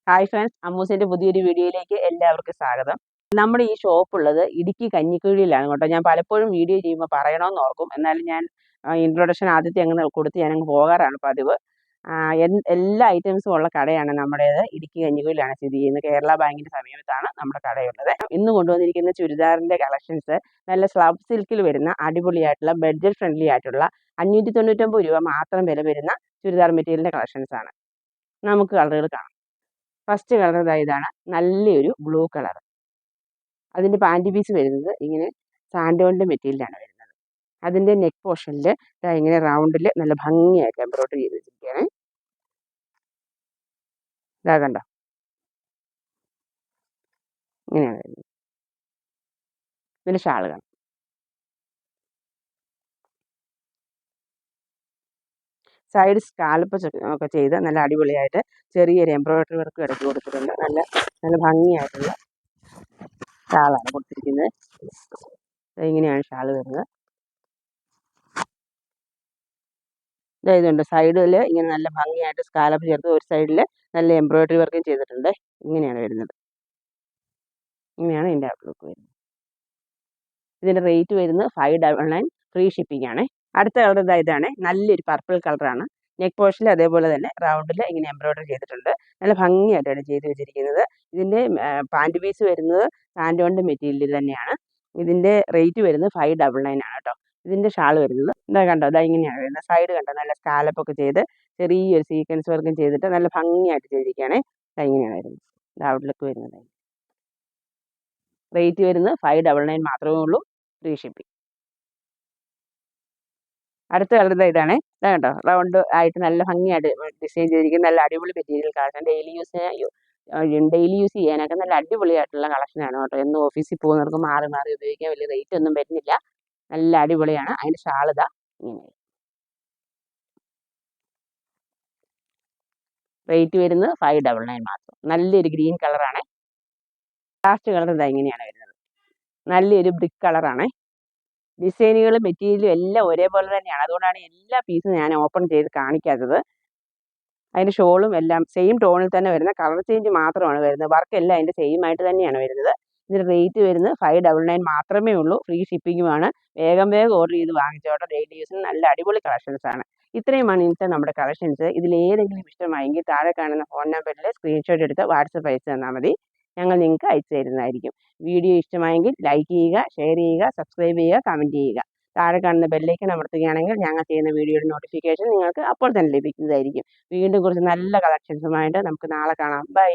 Hi friends, അമ്മൂസിൻ്റെ പുതിയൊരു വീഡിയോയിലേക്ക് എല്ലാവർക്കും സ്വാഗതം. നമ്മുടെ ഈ ഷോപ്പുള്ളത് ഇടുക്കി കഞ്ഞിക്കുഴിയിലാണ് കേട്ടോ. ഞാൻ പലപ്പോഴും വീഡിയോ ചെയ്യുമ്പോൾ പറയണമെന്ന് ഓർക്കും, എന്നാലും ഞാൻ ഇൻട്രൊഡക്ഷൻ ആദ്യത്തെ അങ്ങനെ കൊടുത്ത് ഞാനങ്ങ് പോകാറാണ് പതിവ്. എല്ലാ ഐറ്റംസും ഉള്ള കടയാണ് നമ്മുടേത്. ഇടുക്കി കഞ്ഞിക്കുഴിയിലാണ് സ്ഥിതി ചെയ്യുന്നത്. കേരള ബാങ്കിൻ്റെ സമീപത്താണ് നമ്മുടെ കടയുള്ളത്. ഇന്ന് കൊണ്ടുവന്നിരിക്കുന്ന ചുരിദാറിൻ്റെ കളക്ഷൻസ് നല്ല സ്ലബ് സിൽക്കിൽ വരുന്ന അടിപൊളിയായിട്ടുള്ള ബഡ്ജറ്റ് ഫ്രണ്ട്ലി ആയിട്ടുള്ള 599 രൂപ മാത്രം വില വരുന്ന ചുരിദാർ മെറ്റീരിയലിൻ്റെ കളക്ഷൻസ് ആണ്. നമുക്ക് കളറുകൾ കാണാം. ഫസ്റ്റ് കളർ ഇതാണ്, നല്ലൊരു ബ്ലൂ കളർ. അതിൻ്റെ പാൻറ് പീസ് വരുന്നത് ഇങ്ങനെ സാൻഡോണിൻ്റെ മെറ്റീരിയലാണ് വരുന്നത്. അതിൻ്റെ നെക്ക് പോർഷനിൽ ഇങ്ങനെ റൗണ്ടിൽ നല്ല ഭംഗിയായിട്ട് എംബ്രോയിഡറി ചെയ്ത് വെച്ചിരിക്കുകയാണ്. ഇതാ കണ്ടോ, ഇങ്ങനെയാണ് വരുന്നത്. ഇതിൻ്റെ ഷാൾ കാണാം. സൈഡ് സ്കാലപ്പ് ഒക്കെ ചെയ്ത് നല്ല അടിപൊളിയായിട്ട് ചെറിയൊരു എംബ്രോയിഡറി വർക്ക് ഇടയ്ക്ക് കൊടുത്തിട്ടുണ്ട്. നല്ല നല്ല ഭംഗിയായിട്ടുള്ള ഷാളാണ് കൊടുത്തിരിക്കുന്നത്. ഇങ്ങനെയാണ് ഷാൾ വരുന്നത്. ഇതുണ്ട്, സൈഡിൽ ഇങ്ങനെ നല്ല ഭംഗിയായിട്ട് സ്കാലപ്പ് ചേർത്ത് ഒരു സൈഡിൽ നല്ല എംബ്രോയിഡറി വർക്കും ചെയ്തിട്ടുണ്ട്. ഇങ്ങനെയാണ് വരുന്നത്. ഇങ്ങനെയാണ് ഇതിൻ്റെ ഔട്ട്ലുക്ക് വരുന്നത്. ഇതിൻ്റെ റേറ്റ് വരുന്നത് 599, ഫ്രീ ഷിപ്പിംഗ് ആണ്. അടുത്ത കളർ ഇതാണ്, നല്ലൊരു പർപ്പിൾ കളറാണ്. നെക്ക് പോർഷനിൽ അതേപോലെ തന്നെ റൗണ്ടിൽ ഇങ്ങനെ എംബ്രോയിഡറി ചെയ്തിട്ടുണ്ട്. നല്ല ഭംഗിയായിട്ടാണ് ചെയ്ത് വെച്ചിരിക്കുന്നത്. ഇതിൻ്റെ പാൻറ് പീസ് വരുന്നത് സാൻഡോണിൻ്റെ മെറ്റീരിയൽ തന്നെയാണ്. ഇതിൻ്റെ റേറ്റ് വരുന്നത് 599 ആണ് കേട്ടോ. ഇതിൻ്റെ ഷാൾ വരുന്നത് ഇതാ കണ്ടോ, ഇതാ ഇങ്ങനെയാണ് വരുന്നത്. സൈഡ് കണ്ടോ, നല്ല സ്കാലപ്പൊക്കെ ചെയ്ത് ചെറിയൊരു സീക്വൻസ് വർക്കും ചെയ്തിട്ട് നല്ല ഭംഗിയായിട്ട് ചെയ്തിരിക്കുകയാണ്. ഇങ്ങനെയാണ് വരുന്നത്. ഇത് ഔട്ട്ലുക്ക് വരുന്നത്. റേറ്റ് വരുന്നത് 599 മാത്രമേ ഉള്ളൂ, ഫ്രീ ഷിപ്പിംഗ്. അടുത്ത കളർ ഇതാണ്. ഇതാ കണ്ടോ, റൗണ്ട് ആയിട്ട് നല്ല ഭംഗിയായിട്ട് ഡിസൈൻ ചെയ്തിരിക്കുന്ന നല്ല അടിപൊളി മെറ്റീരിയൽ കളക്ഷൻ. ഡെയിലി യൂസ് ചെയ്യാനൊക്കെ നല്ല അടിപൊളിയായിട്ടുള്ള കളക്ഷനാണ് കേട്ടോ. എന്നും ഓഫീസിൽ പോകുന്നവർക്ക് മാറി മാറി ഉപയോഗിക്കാൻ വലിയ റേറ്റ് ഒന്നും വരുന്നില്ല. നല്ല അടിപൊളിയാണ്. അതിൻ്റെ ഷാളിത ഇങ്ങനെ. റേറ്റ് വരുന്നത് 599 മാത്രം. നല്ലൊരു ഗ്രീൻ കളറാണ്. ലാസ്റ്റ് കളർ ഇതാ ഇങ്ങനെയാണ് വരുന്നത്. നല്ലൊരു ബ്രിക്ക് കളറാണ്. ഡിസൈനുകളും മെറ്റീരിയലും എല്ലാം ഒരേപോലെ തന്നെയാണ്. അതുകൊണ്ടാണ് എല്ലാ പീസും ഞാൻ ഓപ്പൺ ചെയ്ത് കാണിക്കാത്തത്. അതിൻ്റെ ഷോളും എല്ലാം സെയിം ടോണിൽ തന്നെ വരുന്ന, കളർ ചേഞ്ച് മാത്രമാണ് വരുന്നത്. വർക്ക് എല്ലാം അതിൻ്റെ സെയിം ആയിട്ട് തന്നെയാണ് വരുന്നത്. ഇതിൻ്റെ റേറ്റ് വരുന്നത് 599 മാത്രമേ ഉള്ളൂ, ഫ്രീ ഷിപ്പിങ്ങുമാണ്. വേഗം ഓർഡർ ചെയ്ത് വാങ്ങിച്ചോട്ടെ. ഡെയിലി യൂസിന് നല്ല അടിപൊളി കളക്ഷൻസ് ആണ്. ഇത്രയുമാണ് ഇന്നത്തെ നമ്മുടെ കളക്ഷൻസ്. ഇതിലേതെങ്കിലും ഇഷ്ടമായെങ്കിൽ താഴെ കാണുന്ന ഫോൺ നമ്പറിൽ സ്ക്രീൻഷോട്ട് എടുത്ത് വാട്സപ്പ് അയച്ചു തന്നാൽ മതി. ഞങ്ങൾ നിങ്ങൾക്ക് അയച്ചു തരുന്നതായിരിക്കും. വീഡിയോ ഇഷ്ടമായെങ്കിൽ ലൈക്ക് ചെയ്യുക, ഷെയർ ചെയ്യുക, സബ്സ്ക്രൈബ് ചെയ്യുക, കമൻറ്റ് ചെയ്യുക. താഴെ കാണുന്ന ബെല്ലൈക്കൺ അമർത്തുകയാണെങ്കിൽ ഞങ്ങൾ ചെയ്യുന്ന വീഡിയോയുടെ നോട്ടിഫിക്കേഷൻ നിങ്ങൾക്ക് അപ്പോൾ തന്നെ ലഭിക്കുന്നതായിരിക്കും. വീണ്ടും കുറച്ച് നല്ല കളക്ഷൻസുമായിട്ട് നമുക്ക് നാളെ കാണാം. ബൈ.